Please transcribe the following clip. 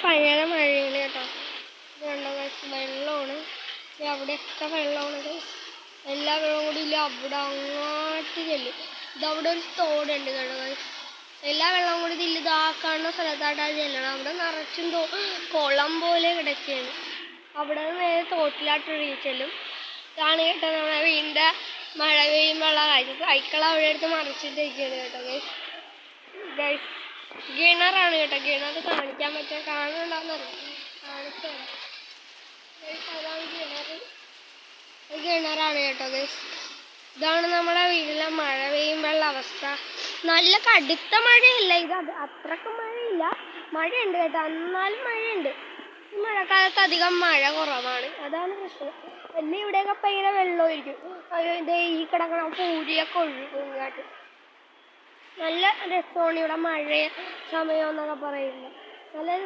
പഴയ മഴയാണ് കേട്ടോ. ഇതുണ്ടോ വെള്ളമാണ്, അവിടെയൊക്കെ വെള്ളമാണ്. എല്ലാ വെള്ളവും കൂടി ഇല്ല, അവിടെ അങ്ങോട്ട് ചെല്ലും. ഇതവിടെ ഒരു തോടുണ്ട് കേട്ടോ. എല്ലാ വെള്ളവും കൂടി ഇതിൽ ഇതാക്കാനുള്ള സ്ഥലത്തായിട്ടാണ് ചെല്ലണം. അവിടെ നിറച്ചും കുളം പോലെ കിടക്കുകയാണ്. അവിടെ നിന്ന് നേരെ തോട്ടിലായിട്ട് ചെല്ലും. ഇതാണ് കേട്ടോ നമ്മുടെ വീടിൻ്റെ മഴ പെയ്യുമ്പോഴുള്ള കാഴ്ച. സൈക്കിൾ അവിടെ എടുത്ത് മറിച്ചിട്ടിരിക്കുകയാണ് കേട്ടോ ഗൈസ്. കിണറാണ് കേട്ടോ. കിണർ കാണിക്കാൻ പറ്റുക, കാണുന്നുണ്ടാവുന്നറിയാം, കാണിച്ചു തരാം. അതാണ് കിണറാണ് കേട്ടോ ഗൈസ്. ഇതാണ് നമ്മുടെ വീട്ടിലെ മഴ പെയ്യുമ്പോഴുള്ള അവസ്ഥ. നല്ല കടുത്ത മഴയില്ല, ഇത് അത്രക്കും മഴയില്ല, മഴയുണ്ട് കേട്ടോ, എന്നാലും മഴയുണ്ട്. ഈ മഴക്കാലത്ത് അധികം മഴ കുറവാണ്, അതാണ് പ്രശ്നം. എല്ലാം ഇവിടെയൊക്കെ ഭയങ്കര വെള്ളമായിരിക്കും. ഇത് ഈ കിടക്കണ പൂരിയൊക്കെ ഒഴുകും കേട്ട്. നല്ല രസമാണ് ഇവിടെ മഴ സമയം എന്നൊക്കെ പറയുന്നത്. നല്ല